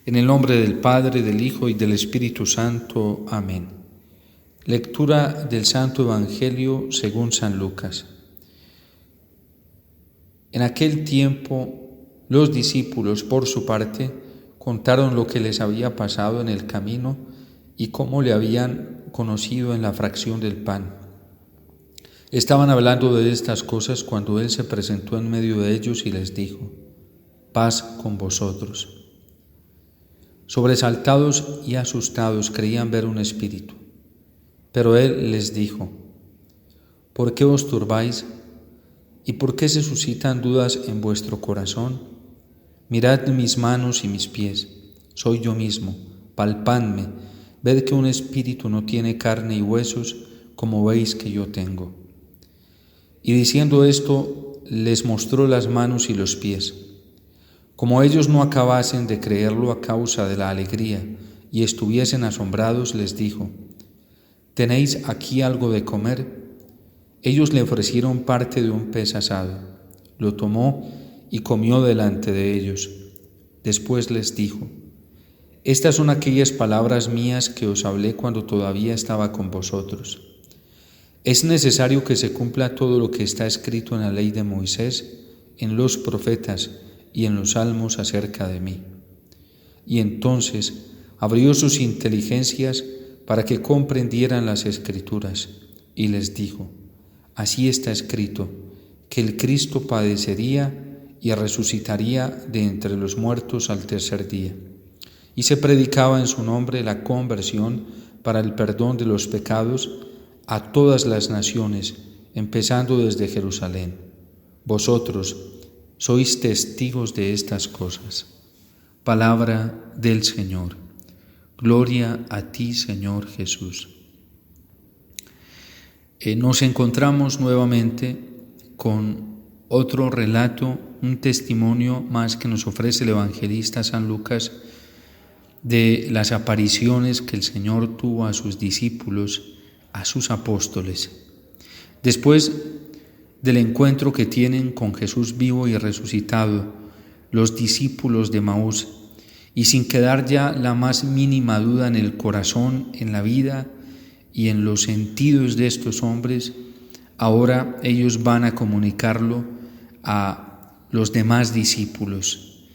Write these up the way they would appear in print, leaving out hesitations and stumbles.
En el nombre del Padre, del Hijo y del Espíritu Santo. Amén. Lectura del Santo Evangelio según San Lucas. En aquel tiempo, los discípulos, por su parte, contaron lo que les había pasado en el camino y cómo le habían conocido en la fracción del pan. Estaban hablando de estas cosas cuando Él se presentó en medio de ellos y les dijo: paz con vosotros. Sobresaltados y asustados creían ver un espíritu, pero Él les dijo: ¿por qué os turbáis? ¿Y por qué se suscitan dudas en vuestro corazón? Mirad mis manos y mis pies, soy yo mismo, palpadme, ved que un espíritu no tiene carne y huesos, como veis que yo tengo. Y diciendo esto, les mostró las manos y los pies. Como ellos no acabasen de creerlo a causa de la alegría y estuviesen asombrados, les dijo: ¿tenéis aquí algo de comer? Ellos le ofrecieron parte de un pez asado. Lo tomó y comió delante de ellos. Después les dijo: estas son aquellas palabras mías que os hablé cuando todavía estaba con vosotros. Es necesario que se cumpla todo lo que está escrito en la ley de Moisés, en los profetas y en los salmos acerca de mí. Y entonces abrió sus inteligencias para que comprendieran las Escrituras, y les dijo: así está escrito, que el Cristo padecería y resucitaría de entre los muertos al tercer día. Y se predicaba en su nombre la conversión para el perdón de los pecados a todas las naciones, empezando desde Jerusalén. Vosotros sois testigos de estas cosas. Palabra del Señor. Gloria a ti, Señor Jesús. Nos encontramos nuevamente con otro relato, un testimonio más que nos ofrece el evangelista San Lucas de las apariciones que el Señor tuvo a sus discípulos, a sus apóstoles. Después del encuentro que tienen con Jesús vivo y resucitado, los discípulos de Maús, y sin quedar ya la más mínima duda en el corazón, en la vida y en los sentidos de estos hombres, ahora ellos van a comunicarlo a los demás discípulos.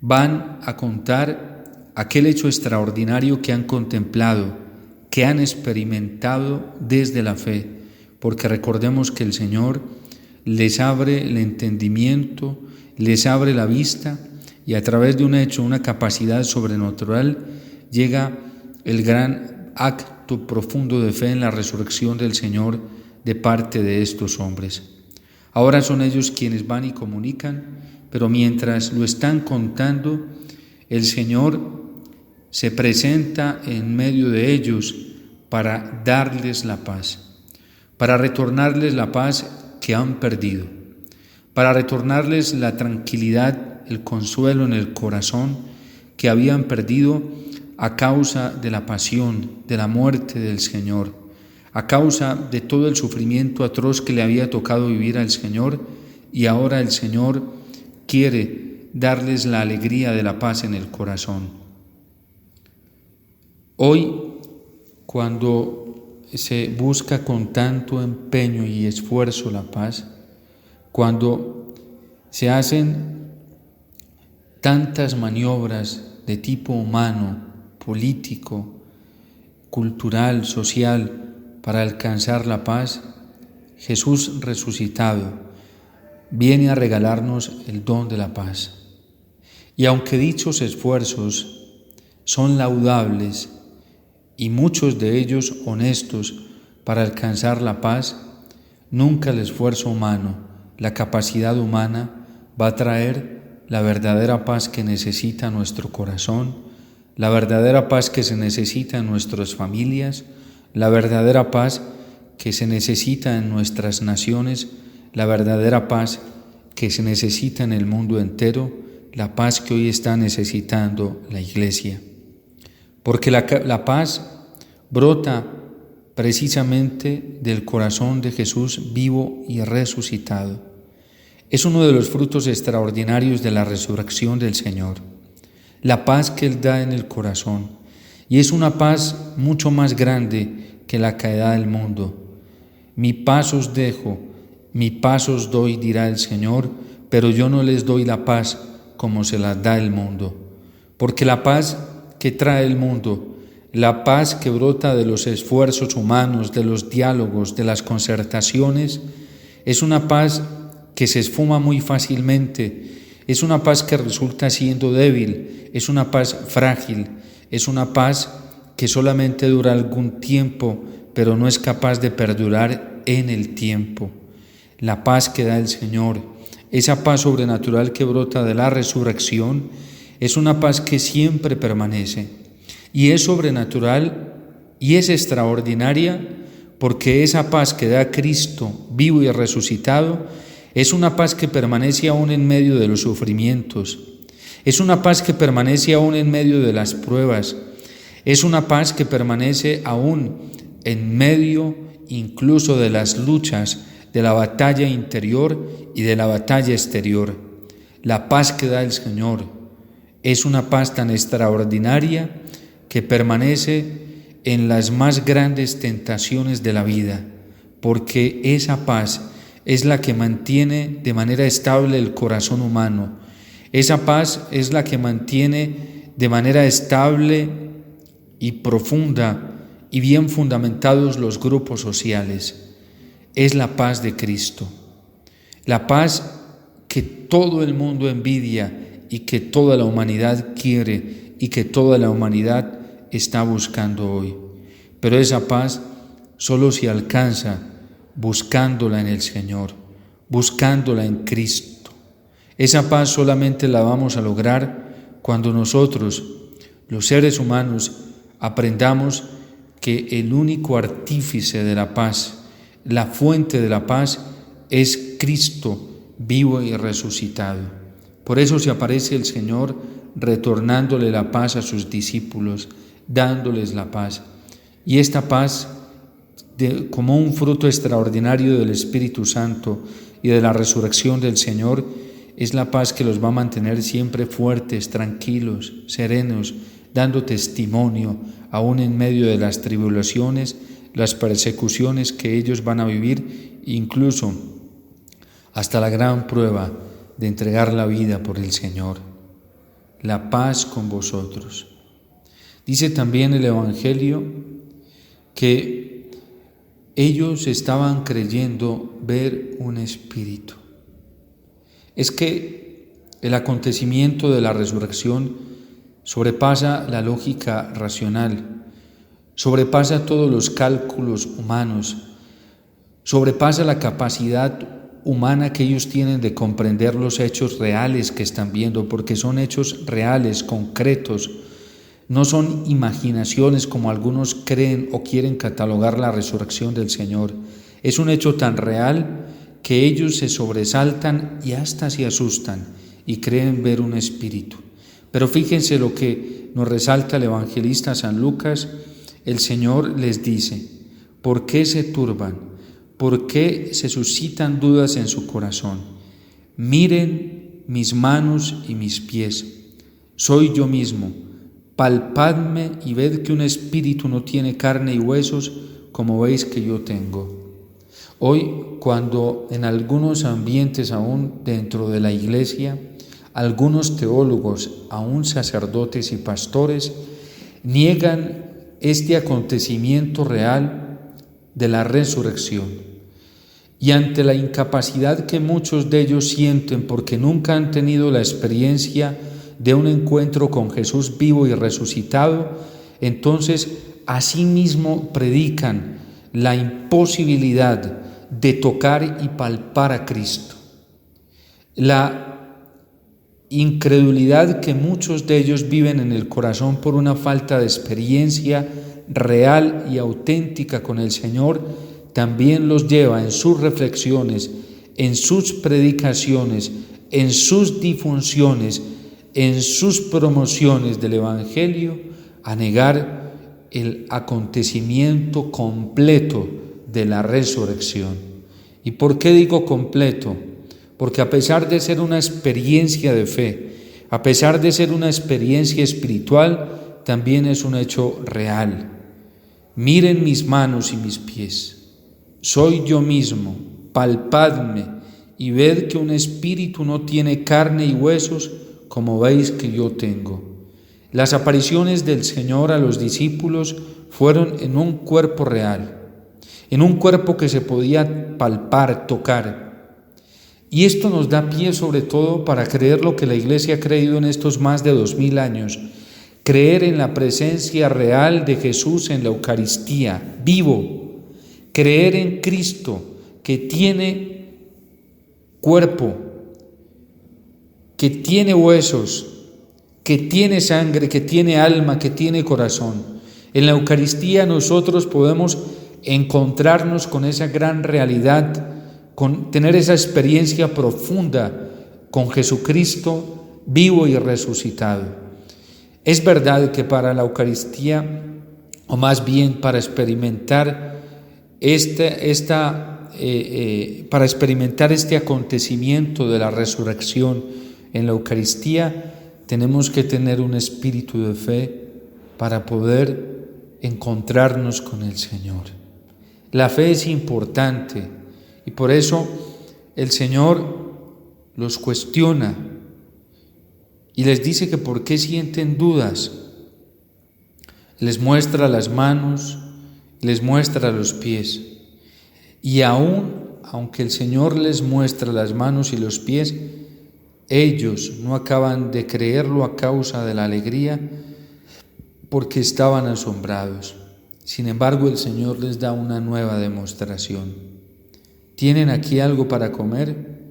Van a contar aquel hecho extraordinario que han contemplado, que han experimentado desde la fe, porque recordemos que el Señor les abre el entendimiento, les abre la vista, y a través de un hecho, una capacidad sobrenatural, llega el gran acto profundo de fe en la resurrección del Señor de parte de estos hombres. Ahora son ellos quienes van y comunican, pero mientras lo están contando, el Señor se presenta en medio de ellos para darles la paz, para retornarles la paz que han perdido, para retornarles la tranquilidad, el consuelo en el corazón que habían perdido a causa de la pasión, de la muerte del Señor, a causa de todo el sufrimiento atroz que le había tocado vivir al Señor, y ahora el Señor quiere darles la alegría de la paz en el corazón. Hoy, cuando se busca con tanto empeño y esfuerzo la paz, cuando se hacen tantas maniobras de tipo humano, político, cultural, social, para alcanzar la paz, Jesús resucitado viene a regalarnos el don de la paz. Y aunque dichos esfuerzos son laudables y muchos de ellos honestos para alcanzar la paz, nunca el esfuerzo humano, la capacidad humana va a traer la verdadera paz que necesita nuestro corazón, la verdadera paz que se necesita en nuestras familias, la verdadera paz que se necesita en nuestras naciones, la verdadera paz que se necesita en el mundo entero, la paz que hoy está necesitando la Iglesia. Porque la paz brota precisamente del corazón de Jesús vivo y resucitado. Es uno de los frutos extraordinarios de la resurrección del Señor. la paz que Él da en el corazón. Y es una paz mucho más grande que la que da el mundo. Mi paz os dejo, mi paz os doy, dirá el Señor, pero yo no les doy la paz como se las da el mundo. Porque la paz que trae el mundo, la paz que brota de los esfuerzos humanos, de los diálogos, de las concertaciones, es una paz que se esfuma muy fácilmente, es una paz que resulta siendo débil, es una paz frágil, es una paz que solamente dura algún tiempo, pero no es capaz de perdurar en el tiempo. La paz que da el Señor, esa paz sobrenatural que brota de la resurrección, es una paz que siempre permanece. Y es sobrenatural y es extraordinaria porque esa paz que da Cristo vivo y resucitado es una paz que permanece aún en medio de los sufrimientos. Es una paz que permanece aún en medio de las pruebas. Es una paz que permanece aún en medio incluso de las luchas, de la batalla interior y de la batalla exterior. La paz que da el Señor es una paz tan extraordinaria que permanece en las más grandes tentaciones de la vida, porque esa paz es la que mantiene de manera estable el corazón humano. Esa paz es la que mantiene de manera estable y profunda y bien fundamentados los grupos sociales. Es la paz de Cristo, la paz que todo el mundo envidia y que toda la humanidad quiere y que toda la humanidad está buscando hoy. Pero esa paz solo se alcanza buscándola en el Señor, buscándola en Cristo. Esa paz solamente la vamos a lograr cuando nosotros, los seres humanos, aprendamos que el único artífice de la paz, la fuente de la paz, es Cristo vivo y resucitado. Por eso se aparece el Señor retornándole la paz a sus discípulos, dándoles la paz. Y esta paz, como un fruto extraordinario del Espíritu Santo y de la resurrección del Señor, es la paz que los va a mantener siempre fuertes, tranquilos, serenos, dando testimonio, aún en medio de las tribulaciones, las persecuciones que ellos van a vivir, incluso hasta la gran prueba de entregar la vida por el Señor. La paz con vosotros. Dice también el Evangelio que ellos estaban creyendo ver un espíritu. Es que el acontecimiento de la resurrección sobrepasa la lógica racional, sobrepasa todos los cálculos humanos, sobrepasa la capacidad humana que ellos tienen de comprender los hechos reales que están viendo, porque son hechos reales, concretos, no son imaginaciones como algunos creen o quieren catalogar la resurrección del Señor. Es un hecho tan real que ellos se sobresaltan y hasta se asustan y creen ver un espíritu. Pero fíjense lo que nos resalta el evangelista San Lucas. El Señor les dice: ¿por qué se turban? ¿Por qué se suscitan dudas en su corazón? Miren mis manos y mis pies. Soy yo mismo. Palpadme y ved que un espíritu no tiene carne y huesos, como veis que yo tengo. Hoy, cuando en algunos ambientes aún dentro de la iglesia, algunos teólogos, aún sacerdotes y pastores, niegan este acontecimiento real de la resurrección. Y ante la incapacidad que muchos de ellos sienten porque nunca han tenido la experiencia de un encuentro con Jesús vivo y resucitado, entonces asimismo predican la imposibilidad de tocar y palpar a Cristo. La incredulidad que muchos de ellos viven en el corazón por una falta de experiencia real y auténtica con el Señor, también los lleva en sus reflexiones, en sus predicaciones, en sus difusiones, en sus promociones del Evangelio, a negar el acontecimiento completo de la resurrección. ¿Y por qué digo completo? Porque a pesar de ser una experiencia de fe, A pesar de ser una experiencia espiritual, también es un hecho real. Miren mis manos y mis pies. Soy yo mismo, palpadme y ved que un espíritu no tiene carne y huesos, como veis que yo tengo. Las apariciones del Señor a los discípulos fueron en un cuerpo real, en un cuerpo que se podía palpar, tocar. Y esto nos da pie sobre todo para creer lo que la Iglesia ha creído en estos más de 2000 años, creer en la presencia real de Jesús en la Eucaristía, vivo, creer en Cristo que tiene cuerpo, que tiene huesos, que tiene sangre, que tiene alma, que tiene corazón. En la Eucaristía nosotros podemos encontrarnos con esa gran realidad, con tener esa experiencia profunda con Jesucristo vivo y resucitado. Es verdad que para la Eucaristía, o más bien para experimentar para experimentar este acontecimiento de la resurrección en la Eucaristía, tenemos que tener un espíritu de fe para poder encontrarnos con el Señor. La fe es importante y por eso el Señor los cuestiona y les dice que por qué sienten dudas. Les muestra las manos, les muestra los pies. Y aunque el Señor les muestra las manos y los pies, ellos no acaban de creerlo a causa de la alegría, porque estaban asombrados. Sin embargo, el Señor les da una nueva demostración. ¿Tienen aquí algo para comer?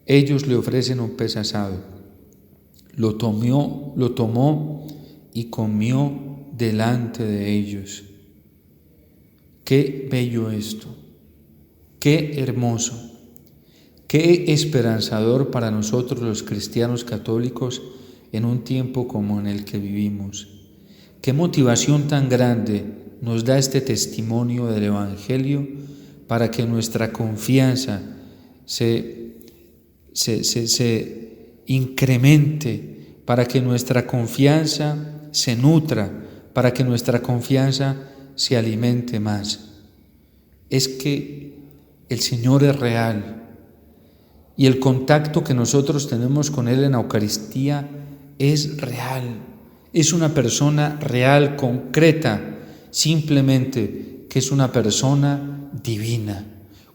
Ellos le ofrecen un pez asado. Lo tomó y comió delante de ellos. Qué bello esto, qué hermoso, qué esperanzador para nosotros los cristianos católicos en un tiempo como en el que vivimos. Qué motivación tan grande nos da este testimonio del Evangelio para que nuestra confianza se incremente, para que nuestra confianza se nutra, para que nuestra confianza se alimente más. Es que el Señor es real y el contacto que nosotros tenemos con Él en la Eucaristía es real. Es una persona real, concreta, simplemente que es una persona divina,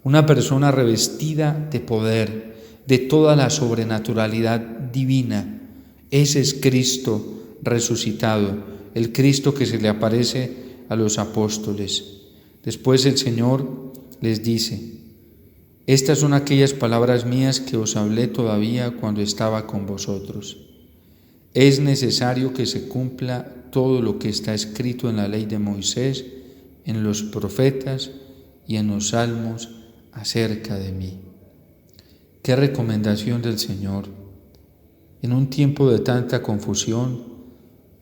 una persona revestida de poder, de toda la sobrenaturalidad divina. Ese es Cristo resucitado, el Cristo que se le aparece a los apóstoles. Después el Señor les dice: estas son aquellas palabras mías que os hablé todavía cuando estaba con vosotros. Es necesario que se cumpla todo lo que está escrito en la ley de Moisés, en los profetas y en los salmos acerca de mí. Qué recomendación del Señor. En un tiempo de tanta confusión,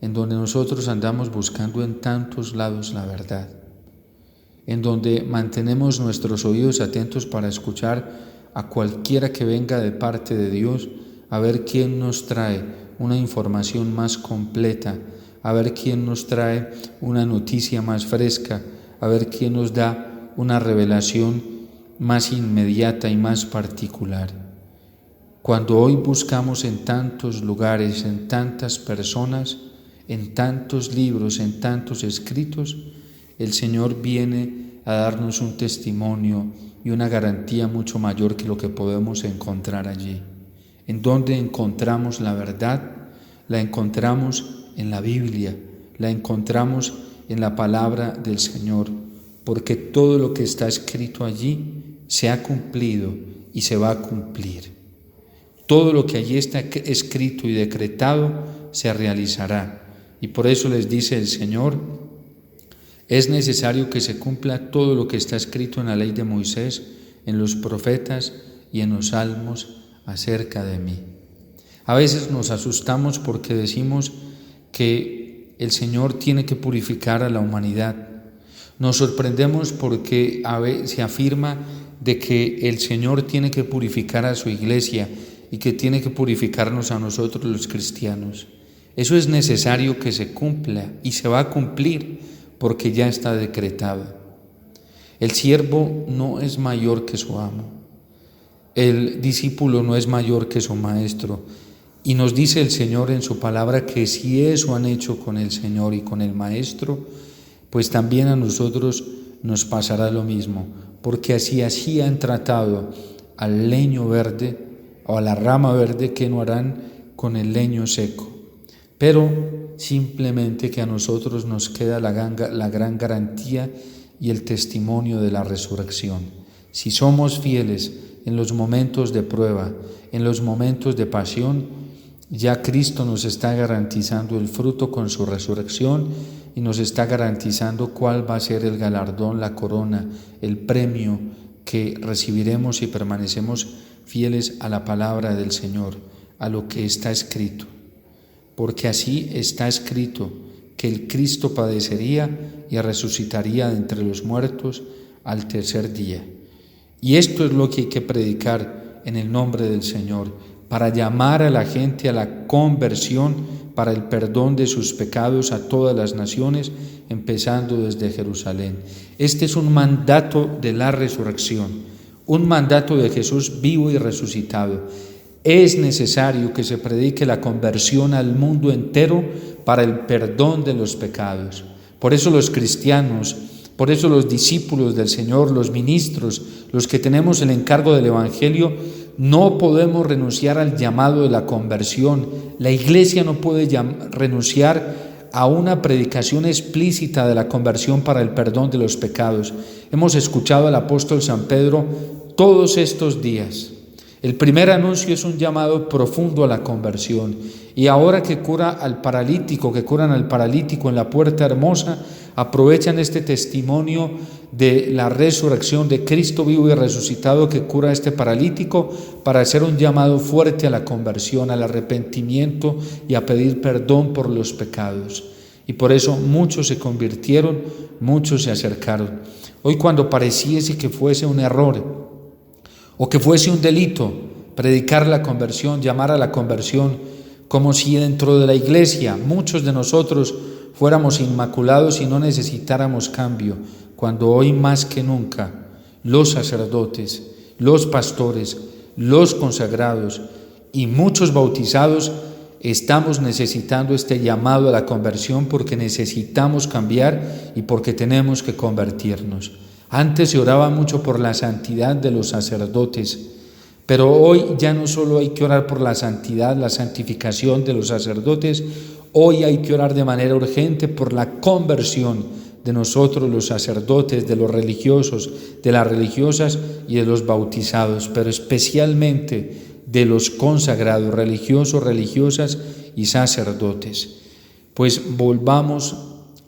en donde nosotros andamos buscando en tantos lados la verdad, en donde mantenemos nuestros oídos atentos para escuchar a cualquiera que venga de parte de Dios, a ver quién nos trae una información más completa, a ver quién nos trae una noticia más fresca, a ver quién nos da una revelación más inmediata y más particular. Cuando hoy buscamos en tantos lugares, en tantas personas, en tantos libros, en tantos escritos, el Señor viene a darnos un testimonio y una garantía mucho mayor que lo que podemos encontrar allí. ¿En dónde encontramos la verdad? La encontramos en la Biblia, la encontramos en la palabra del Señor, porque todo lo que está escrito allí se ha cumplido y se va a cumplir. Todo lo que allí está escrito y decretado se realizará. Y por eso les dice el Señor: es necesario que se cumpla todo lo que está escrito en la ley de Moisés, en los profetas y en los salmos acerca de mí. A veces nos asustamos porque decimos que el Señor tiene que purificar a la humanidad. Nos sorprendemos porque se afirma de que el Señor tiene que purificar a su iglesia y que tiene que purificarnos a nosotros los cristianos. Eso es necesario que se cumpla y se va a cumplir porque ya está decretado. El siervo no es mayor que su amo. El discípulo no es mayor que su maestro. Y nos dice el Señor en su palabra que si eso han hecho con el Señor y con el Maestro, pues también a nosotros nos pasará lo mismo, porque así han tratado al leño verde o a la rama verde, que no harán con el leño seco. Pero simplemente que a nosotros nos queda la gran garantía y el testimonio de la resurrección. Si somos fieles en los momentos de prueba, en los momentos de pasión, ya Cristo nos está garantizando el fruto con su resurrección y nos está garantizando cuál va a ser el galardón, la corona, el premio que recibiremos si permanecemos fieles a la palabra del Señor, a lo que está escrito. Porque así está escrito que el Cristo padecería y resucitaría de entre los muertos al tercer día. Y esto es lo que hay que predicar en el nombre del Señor, para llamar a la gente a la conversión, para el perdón de sus pecados a todas las naciones, empezando desde Jerusalén. Este es un mandato de la resurrección, un mandato de Jesús vivo y resucitado. Es necesario que se predique la conversión al mundo entero para el perdón de los pecados. Por eso los cristianos, por eso los discípulos del Señor, los ministros, los que tenemos el encargo del Evangelio, no podemos renunciar al llamado de la conversión. La Iglesia no puede renunciar a una predicación explícita de la conversión para el perdón de los pecados. Hemos escuchado al apóstol San Pedro todos estos días. El primer anuncio es un llamado profundo a la conversión. Y ahora que curan al paralítico en la Puerta Hermosa, aprovechan este testimonio de la resurrección de Cristo vivo y resucitado que cura a este paralítico para hacer un llamado fuerte a la conversión, al arrepentimiento y a pedir perdón por los pecados. Y por eso muchos se convirtieron, muchos se acercaron. Hoy, cuando pareciese que fuese un error o que fuese un delito predicar la conversión, llamar a la conversión, como si dentro de la iglesia muchos de nosotros fuéramos inmaculados y no necesitáramos cambio, cuando hoy más que nunca los sacerdotes, los pastores, los consagrados y muchos bautizados estamos necesitando este llamado a la conversión, porque necesitamos cambiar y porque tenemos que convertirnos. Antes se oraba mucho por la santidad de los sacerdotes, pero hoy ya no solo hay que orar por la santidad, la santificación de los sacerdotes, hoy hay que orar de manera urgente por la conversión de nosotros los sacerdotes, de los religiosos, de las religiosas y de los bautizados, pero especialmente de los consagrados, religiosos, religiosas y sacerdotes. Pues volvamos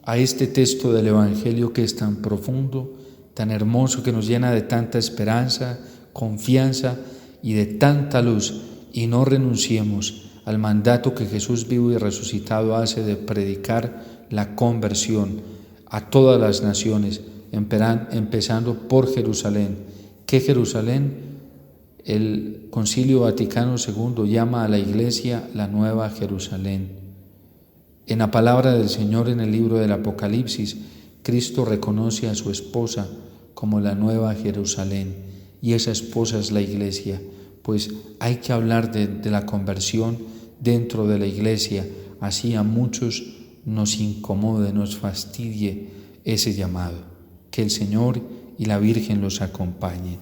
a este texto del Evangelio que es tan profundo, tan hermoso, que nos llena de tanta esperanza, confianza y de tanta luz, y no renunciemos al mandato que Jesús vivo y resucitado hace de predicar la conversión a todas las naciones, empezando por Jerusalén. ¿Qué Jerusalén? El Concilio Vaticano II llama a la Iglesia la Nueva Jerusalén. En la palabra del Señor, en el libro del Apocalipsis, Cristo reconoce a su esposa como la Nueva Jerusalén, y esa esposa es la Iglesia. Pues hay que hablar de la conversión dentro de la Iglesia, así a muchos nos incomode, nos fastidie ese llamado. Que el Señor y la Virgen los acompañen.